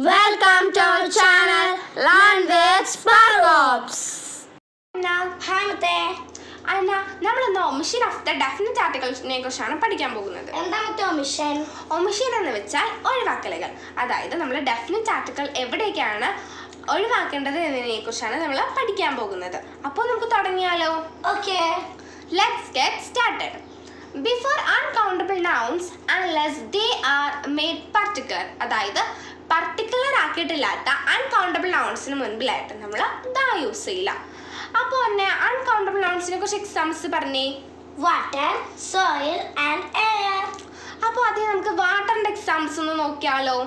Welcome to our channel Learn with Sparkops. അന്ന നമ്മളിന്ന് omission of the definite ആർട്ടിക്കിൾസിനെ കുറിച്ചാണ് പഠിക്കാൻ പോകുന്നത്. എന്താണ് ഒമിഷൻ? ഒമിഷൻ എന്ന് വെച്ചാൽ ഒഴിവാക്കലുകൾ. അതായത് നമ്മൾ ഡെഫിനിറ്റ് ആർട്ടിക്കിൾ എവിടേക്കാണ് ഒഴിവാക്കേണ്ടത് എന്നതിനെ കുറിച്ചാണ് നമ്മൾ പഠിക്കാൻ പോകുന്നത്. അപ്പോൾ നമുക്ക് തുടങ്ങിയാലോ? Okay, let's get started. Before uncountable nouns unless they are made particular, അതായത് പർട്ടിക്കുലർ ആക്കിയിട്ടില്ലാത്ത അൺകൗണ്ടബിൾ നൗൺസിന് മുൻപിലായിട്ട് നമ്മൾ ദ യൂസ് ചെയ്യില്ല. അപ്പോൾ തന്നെ അൺകൗണ്ടബിൾ നൗൺസിനെ കുറിച്ച് എക്സാമ്പിൾസ് പറഞ്ഞേ. Water, soil and air. അപ്പോൾ ആദ്യം നമുക്ക് വാട്ടറിൻ്റെ എക്സാമ്പിൾസ് ഒന്ന് നോക്കിയാലോ.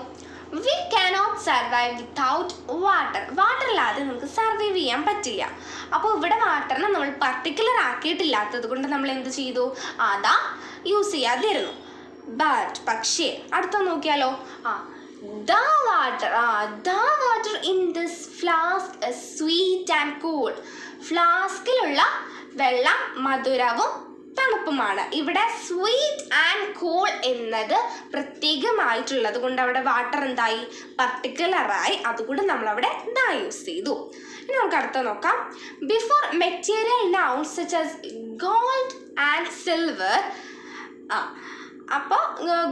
We cannot survive without water. Water ഇല്ലാതെ നമുക്ക് സർവൈവ് ചെയ്യാൻ പറ്റില്ല. അപ്പോൾ ഇവിടെ വാട്ടറിനെ നമ്മൾ പർട്ടിക്കുലർ ആക്കിയിട്ടില്ലാത്തത് കൊണ്ട് നമ്മൾ എന്ത് ചെയ്തു? അതാ യൂസ് ചെയ്യാതിരുന്നു. പക്ഷേ അടുത്ത നോക്കിയാലോ. The water in this flask is sweet and cool. ഫ്ലാസ്കിലുള്ള വെള്ളം മധുരവും തണുപ്പുമാണ്. ഇവിടെ സ്വീറ്റ് ആൻഡ് കൂൾ എന്നത് പ്രത്യേകമായിട്ടുള്ളത് കൊണ്ട് അവിടെ വാട്ടർ എന്തായി? പർട്ടിക്കുലറായി. അതുകൊണ്ട് നമ്മളവിടെ ദ യൂസ് ചെയ്തു. ഇനി നമുക്ക് അടുത്ത നോക്കാം. Before material nouns such as gold and silver. അപ്പോൾ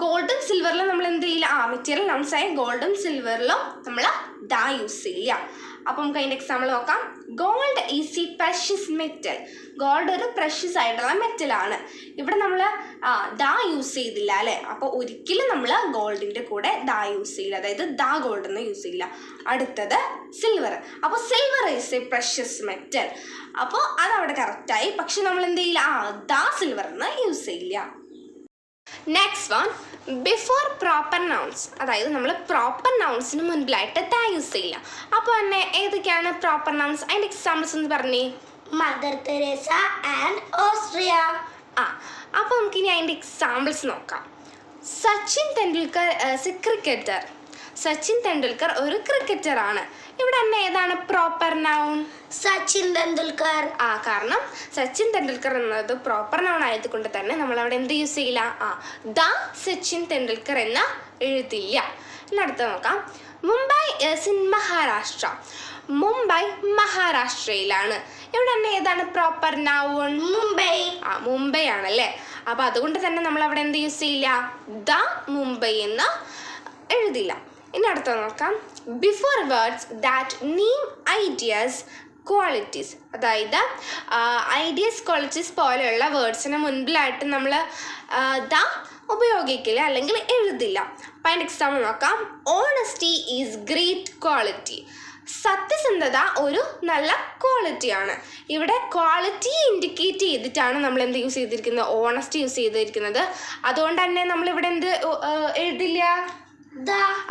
ഗോൾഡും സിൽവറിലും നമ്മൾ എന്ത് ചെയ്യില്ല? മെറ്റീരിയൽ നൗൺസായ ഗോൾഡും സിൽവറിലും നമ്മൾ ദ യൂസ് ചെയ്യാം. അപ്പോൾ നമുക്ക് അതിൻ്റെ എക്സാമ്പിൾ നോക്കാം. Gold is A precious metal. Gold ഒരു പ്രഷ്യസ് ആയിട്ടുള്ള മെറ്റലാണ്. ഇവിടെ നമ്മൾ ദ യൂസ് ചെയ്തില്ല അല്ലേ? അപ്പോൾ ഒരിക്കലും നമ്മൾ ഗോൾഡിൻ്റെ കൂടെ ദ യൂസ് ചെയ്യില്ല, അതായത് ദ ഗോൾഡ് എന്ന് യൂസ് ചെയ്യില്ല. അടുത്തത് സിൽവർ. അപ്പോൾ silver is A precious metal. അപ്പോൾ അതവിടെ കറക്റ്റായി. പക്ഷെ നമ്മൾ എന്ത് ചെയ്യില്ല? ദ സിൽവർ എന്ന് യൂസ് ചെയ്യില്ല. Next one, before proper nouns. അതായത് നമ്മൾ പ്രോപ്പർ നൗൺസിന് മുൻപിലായിട്ട് ദ യൂസ് ചെയ്യില്ല. അപ്പോൾ തന്നെ ഏതൊക്കെയാണ് പ്രോപ്പർ നൗൺസ്? അതിൻ്റെ എക്സാമ്പിൾസ് എന്ന് പറഞ്ഞേ. Mother Teresa and Austria. അപ്പോൾ നമുക്കിനി അതിൻ്റെ എക്സാമ്പിൾസ് നോക്കാം. Sachin Tendulkar is a cricketer. Sachin Tendulkar ഒരു ക്രിക്കറ്ററാണ്. ഇവിടെ തന്നെ ഏതാണ് പ്രോപ്പർ നൗൺ? സച്ചിൻ തെണ്ടുൽക്കർ. കാരണം സച്ചിൻ തെണ്ടുൽക്കർ എന്നത് പ്രോപ്പർ നൗൺ ആയതുകൊണ്ട് തന്നെ നമ്മൾ അവിടെ എന്ത് യൂസ് ചെയ്യില്ല? ദ സച്ചിൻ തെണ്ടുൽക്കർ എന്ന് എഴുതില്ല. ഇനി അടുത്ത നോക്കാം. Mumbai is in Maharashtra. മുംബൈ മഹാരാഷ്ട്രയിലാണ്. ഇവിടെ തന്നെ ഏതാണ് പ്രോപ്പർ നൗൺ? മുംബൈ. മുംബൈ ആണല്ലേ. അപ്പോൾ അതുകൊണ്ട് തന്നെ നമ്മൾ അവിടെ എന്ത് യൂസ് ചെയ്യില്ല? ദ മുംബൈ എന്ന് എഴുതില്ല. ഇനി അടുത്ത നോക്കാം. Before words that name ideas qualities. അതായത് ഐഡിയസ് ക്വാളിറ്റീസ് പോലെയുള്ള വേർഡ്സിന് മുൻപിലായിട്ട് നമ്മൾ ദ ഉപയോഗിക്കില്ല, അല്ലെങ്കിൽ എഴുതില്ല. അപ്പം അതിൻ്റെ എക്സാമ്പിൾ നോക്കാം. Honesty is great quality. സത്യസന്ധത ഒരു നല്ല ക്വാളിറ്റിയാണ്. ഇവിടെ ക്വാളിറ്റി ഇൻഡിക്കേറ്റ് ചെയ്തിട്ടാണ് നമ്മൾ എന്ത് യൂസ് ചെയ്തിരിക്കുന്നത്? ഓണസ്റ്റി യൂസ് ചെയ്തിരിക്കുന്നത്. അതുകൊണ്ട് തന്നെ നമ്മളിവിടെ എന്ത് എഴുതില്ല?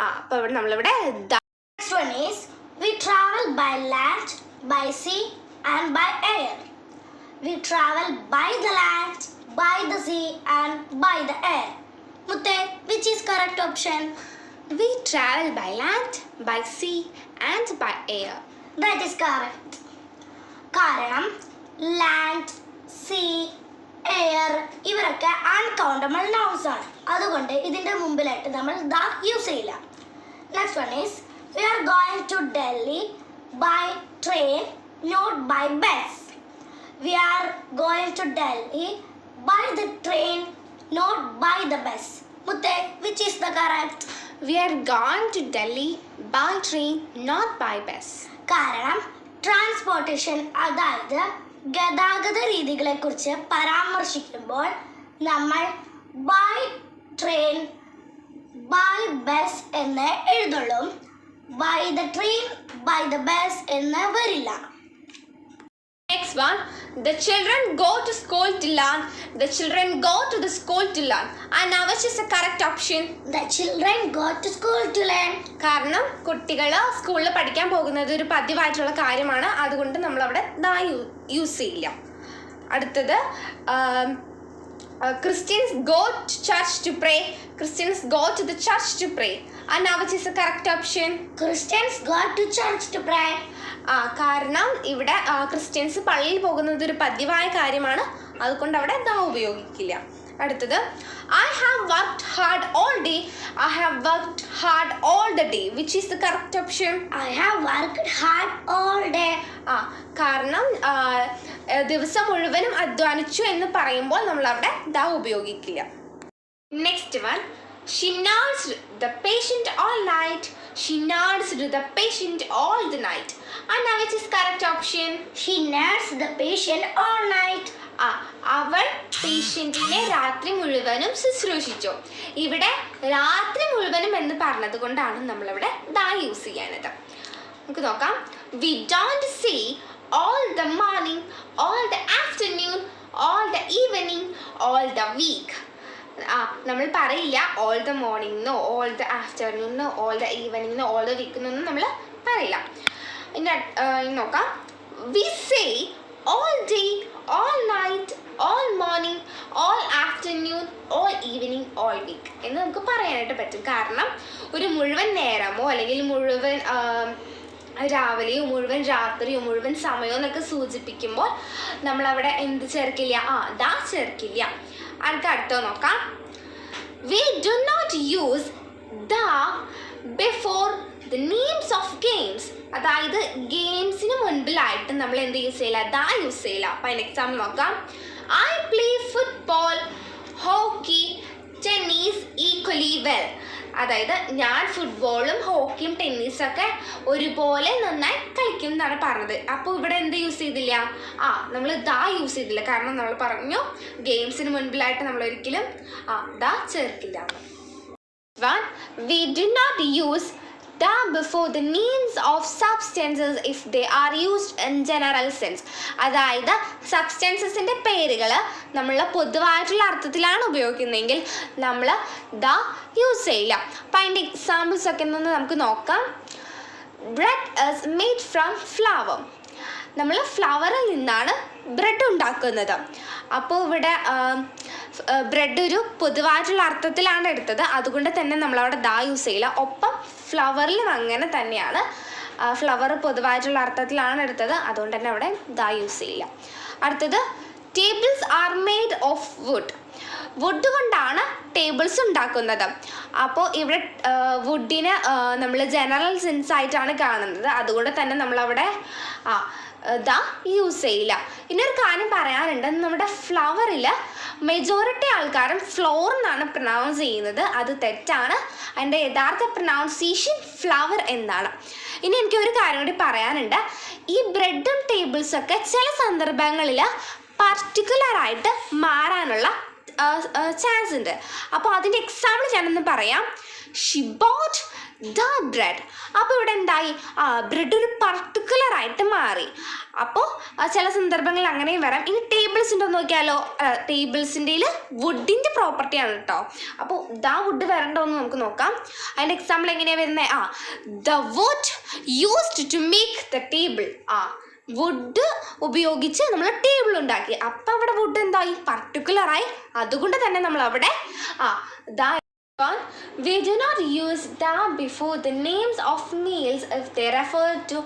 അപ്പോൾ ഇവിടെ നമ്മളിവിടെ the. Next one is we travel by land, by sea and by air. We travel by the land, by the sea and by the air. Mutte, which is correct option? We travel by land, by sea and by air. That is correct. കാരണം land, see, air ഇവരൊക്കെ uncountable nouns ആണ്. അതുകൊണ്ട് ഇതിൻ്റെ മുമ്പിലായിട്ട് നമ്മൾ the use ചെയ്യില്ല. Next one is we are going to Delhi by train, not by bus. We are going to Delhi by the train, not by the bus. Mutte, which is the correct? We are going to Delhi by train, not by bus. കാരണം transportation, അതായത് ഗതാഗത രീതികളെ കുറിച്ച് പരാമർശിക്കുമ്പോൾ നമ്മൾ by train, by bus എന്ന് എഴുതുള്ളൂ. By the train, by the bus എന്ന് വരില്ല. Next one, the children go to school to learn. The children go to the school to learn. And now which is the correct option? The children go to school to learn. കാരണം കുട്ടികൾ സ്കൂളിൽ പഠിക്കാൻ പോകുന്നത് ഒരു പതിവായിട്ടുള്ള കാര്യമാണ്. അതുകൊണ്ട് നമ്മളവിടെ the use ചെയ്യില്ല. അടുത്തത് Christians go to church to pray. Christians go to the church to pray. And now which is the correct option? Christians go to church to pray. കാരണം ഇവിടെ ക്രിസ്ത്യൻസ് പള്ളിയിൽ പോകുന്നത് ഒരു പതിവായ കാര്യമാണ്. അതുകൊണ്ട് അവിടെ ദ ഉപയോഗിക്കില്ല. അടുത്തത് I have worked hard all day. I have worked hard all the day. Which is the correct option? I have worked hard all day. കാരണം ദിവസം മുഴുവനും അധ്വാനിച്ചു എന്ന് പറയുമ്പോൾ നമ്മൾ അവിടെ ദാ ഉപയോഗിക്കില്ല. Next one, she nursed the patient all night. She nursed the patient all the night. And now which is correct option? She nursed the patient all night. അവൾ പേഷ്യന്റിനെ രാത്രി മുഴുവനും ശുശ്രൂഷിച്ചു. ഇവിടെ രാത്രി മുഴുവനും എന്ന് പറഞ്ഞത് കൊണ്ടാണ് നമ്മളിവിടെ ദാ യൂസ് ചെയ്യാനത്. നമുക്ക് നോക്കാം. We don't say all the morning, all the afternoon, all the evening, all the week. നമ്മൾ പറയില്ല all the morning എന്നോ all the afternoon എന്നോ all the evening എന്നോ all the week എന്നൊന്നും നമ്മൾ പറയില്ല. ഇനി നോക്കാം. We say all day, all night, all morning, all afternoon, all evening, all week എന്ന് നമുക്ക് പറയാനായിട്ട് പറ്റും. കാരണം ഒരു മുഴുവൻ നേരമോ അല്ലെങ്കിൽ മുഴുവൻ രാവിലെയോ മുഴുവൻ രാത്രിയോ മുഴുവൻ സമയമോ എന്നൊക്കെ സൂചിപ്പിക്കുമ്പോൾ നമ്മളവിടെ എന്ത് ചേർക്കില്ല? ദാ ചേർക്കില്ല. അടുത്തോ നോക്കാം. We do not use the before the names of games. അതായത് ഗെയിംസിന് മുൻപിലായിട്ട് നമ്മൾ എന്ത് യൂസ് ചെയ്യില്ല? ദാ യൂസ് ചെയ്യില്ല. അപ്പം അതിന് എക്സാമ്പിൾ നോക്കാം. I play football, hockey, tennis equally well. അതായത് ഞാൻ ഫുട്ബോളും ഹോക്കിയും ടെന്നീസൊക്കെ ഒരുപോലെ നന്നായി കളിക്കും എന്നാണ് പറഞ്ഞത്. അപ്പോൾ ഇവിടെ എന്ത് യൂസ് ചെയ്തില്ല? നമ്മൾ ദാ യൂസ് ചെയ്തില്ല. കാരണം നമ്മൾ പറഞ്ഞു ഗെയിംസിന് മുൻപിലായിട്ട് നമ്മൾ ഒരിക്കലും ദാ ചേർക്കില്ല. We do not use the before the names of substances if they are used in general sense. അതായത് സബ്സ്റ്റൻസസിൻ്റെ പേരുകൾ നമ്മൾ പൊതുവായിട്ടുള്ള അർത്ഥത്തിലാണ് ഉപയോഗിക്കുന്നതെങ്കിൽ നമ്മൾ ദ യൂസ് ചെയ്യില്ല. അപ്പം അതിൻ്റെ എക്സാമ്പിൾസ് ഒക്കെ ഒന്ന് നമുക്ക് നോക്കാം. Bread is made from flower. നമ്മൾ ഫ്ലവറിൽ നിന്നാണ് ബ്രെഡ് ഉണ്ടാക്കുന്നത്. അപ്പോൾ ഇവിടെ ബ്രെഡ് ഒരു പൊതുവായിട്ടുള്ള അർത്ഥത്തിലാണ് എടുത്തത്, അതുകൊണ്ട് തന്നെ നമ്മളവിടെ ദാ യൂസ് ചെയ്യില്ല. ഒപ്പം ഫ്ലവറിലും അങ്ങനെ തന്നെയാണ്, ഫ്ലവർ പൊതുവായിട്ടുള്ള അർത്ഥത്തിലാണ് എടുത്തത്, അതുകൊണ്ട് തന്നെ അവിടെ ദാ യൂസ് ചെയ്യില്ല. അടുത്തത്, tables are made of wood. Wood കൊണ്ടാണ് ടേബിൾസ് ഉണ്ടാക്കുന്നത്. അപ്പോൾ ഇവിടെ വുഡിന് നമ്മൾ ജനറൽ സെൻസ് ആയിട്ടാണ് കാണുന്നത്, അതുകൊണ്ട് തന്നെ നമ്മളവിടെ ദാ യൂസ് ചെയ്യില്ല. ഇനിയൊരു കാര്യം പറയാനുണ്ട്. നമ്മുടെ ഫ്ലവറിൽ മെജോറിറ്റി ആൾക്കാരും ഫ്ലോർ എന്നാണ് പ്രൊനൗൺസ് ചെയ്യുന്നത്. അത് തെറ്റാണ്. അതിൻ്റെ യഥാർത്ഥ പ്രൊനൗൺസിയേഷൻ ഫ്ലവർ എന്നാണ്. ഇനി എനിക്കൊരു കാര്യം കൂടി പറയാനുണ്ട്. ഈ ബ്രെഡും ടേബിൾസൊക്കെ ചില സന്ദർഭങ്ങളിൽ പർട്ടിക്കുലറായിട്ട് മാറാനുള്ള ചാൻസ് ഉണ്ട്. അപ്പോൾ അതിൻ്റെ എക്സാമ്പിൾ ഞാനൊന്ന് പറയാം. She bought the bread. അപ്പോൾ ഇവിടെ എന്തായി? ബ്രെഡ് ഒരു പർട്ടിക്കുലറായിട്ട് മാറി. അപ്പോൾ ചില സന്ദർഭങ്ങളിൽ അങ്ങനെയും വരാം. ഇനി ടേബിൾസ് ഉണ്ടോ നോക്കിയാലോ? ടേബിൾസിൻ്റെ വുഡിൻ്റെ പ്രോപ്പർട്ടിയാണ് കേട്ടോ. അപ്പോൾ ദ വുഡ് വരണ്ടോ എന്ന് നമുക്ക് നോക്കാം. അതിൻ്റെ എക്സാമ്പിൾ എങ്ങനെയാണ് വരുന്നത്? The wood used to make the table. Wood ഉപയോഗിച്ച് നമ്മൾ ടേബിൾ ഉണ്ടാക്കി. അപ്പം അവിടെ വുഡ് എന്തായി? പർട്ടിക്കുലറായി. അതുകൊണ്ട് തന്നെ നമ്മൾ അവിടെ the. We do not use the before the names of meals if they refer to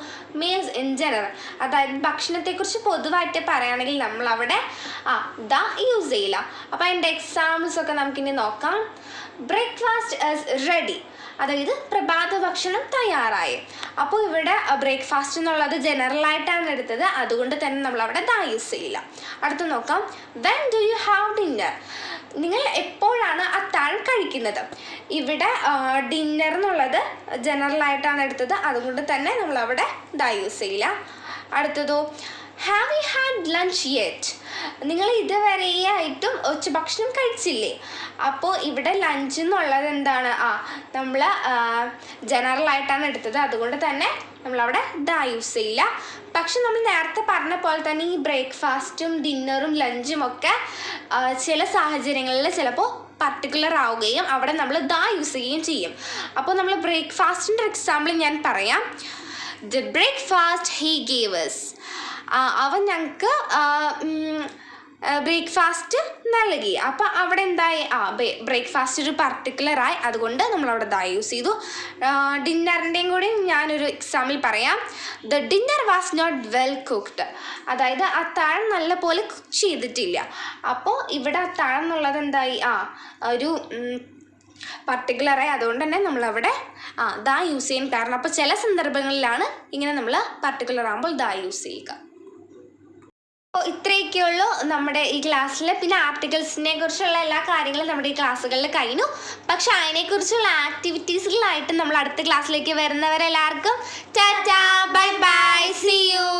meals in general. അതായത് ഭക്ഷണത്തെക്കുറിച്ച് പൊതുവായിട്ട് പറയുകയാണെങ്കിൽ നമ്മൾ അവിടെ ദ യൂസ് ചെയ്യില്ല. അപ്പോൾ അതിൻ്റെ എക്സാമ്പിൾസ് ഒക്കെ നമുക്കിനി നോക്കാം. Breakfast is ready. അതായത് പ്രഭാത ഭക്ഷണം തയ്യാറായി. അപ്പോൾ ഇവിടെ ബ്രേക്ക്ഫാസ്റ്റ് എന്നുള്ളത് ജനറലായിട്ടാണ് എടുത്തത്, അതുകൊണ്ട് തന്നെ നമ്മൾ അവിടെ ദാ യൂസ് ചെയ്യില്ല. അടുത്ത് നോക്കാം. When do you have dinner? നിങ്ങൾ എപ്പോഴാണ് അത്താഴം കഴിക്കുന്നത്? ഇവിടെ ഡിന്നർ എന്നുള്ളത് ജനറലായിട്ടാണ് എടുത്തത്, അതുകൊണ്ട് തന്നെ നമ്മളവിടെ ദാ യൂസ് ചെയ്യില്ല. അടുത്തതോ, have you had lunch yet? നിങ്ങൾ ഇതുവരെയായിട്ടും ഉച്ചഭക്ഷണം കഴിച്ചില്ലേ? അപ്പോൾ ഇവിടെ ലഞ്ച് എന്നുള്ളത് എന്താണ്? നമ്മൾ ജനറലായിട്ടാണ് എടുത്തത്, അതുകൊണ്ട് തന്നെ നമ്മളവിടെ ദാ യൂസ് ചെയ്യില്ല. പക്ഷെ നമ്മൾ നേരത്തെ പറഞ്ഞ പോലെ തന്നെ ഈ ബ്രേക്ക്ഫാസ്റ്റും ഡിന്നറും ലഞ്ചും ഒക്കെ ചില സാഹചര്യങ്ങളിൽ ചിലപ്പോൾ പർട്ടിക്കുലർ ആവുകയും അവിടെ നമ്മൾ ദാ യൂസ് ചെയ്യുകയും ചെയ്യും. അപ്പോൾ നമ്മൾ ബ്രേക്ക്ഫാസ്റ്റിൻ്റെ എക്സാമ്പിൾ ഞാൻ പറയാം. The breakfast he gave us. അവൻ ഞങ്ങൾക്ക് ബ്രേക്ക്ഫാസ്റ്റ് നൽകി. അപ്പോൾ അവിടെ എന്തായി, ബ്രേക്ക്ഫാസ്റ്റ് ഒരു പർട്ടിക്കുലറായി, അതുകൊണ്ട് നമ്മളവിടെ ദ യൂസ് ചെയ്തു. ഡിന്നറിൻ്റെയും കൂടി ഞാനൊരു എക്സാമ്പിൾ പറയാം. The dinner was not well cooked, അതായത് അത്താഴം നല്ല പോലെ കുക്ക് ചെയ്തിട്ടില്ല. അപ്പോൾ ഇവിടെ അത്താഴം എന്നുള്ളത് എന്തായി, ഒരു പർട്ടിക്കുലറായി, അതുകൊണ്ട് തന്നെ നമ്മളവിടെ ദ യൂസ് ചെയ്യാൻ കാരണം. അപ്പോൾ ചില സന്ദർഭങ്ങളിലാണ് ഇങ്ങനെ നമ്മൾ പർട്ടിക്കുലർ ആകുമ്പോൾ ദ യൂസ് ചെയ്യുക. അപ്പോൾ ഇത്രയൊക്കെയുള്ളൂ നമ്മുടെ ഈ ക്ലാസ്സിൽ. പിന്നെ ആർട്ടിക്കിൾസിനെ കുറിച്ചുള്ള എല്ലാ കാര്യങ്ങളും നമ്മുടെ ഈ ക്ലാസ്സുകളിൽ കഴിഞ്ഞു. പക്ഷെ അതിനെക്കുറിച്ചുള്ള ആക്ടിവിറ്റീസുകളായിട്ട് നമ്മൾ അടുത്ത ക്ലാസ്സിലേക്ക് വരുന്നവരെല്ലാവർക്കും tata, bye bye, see U.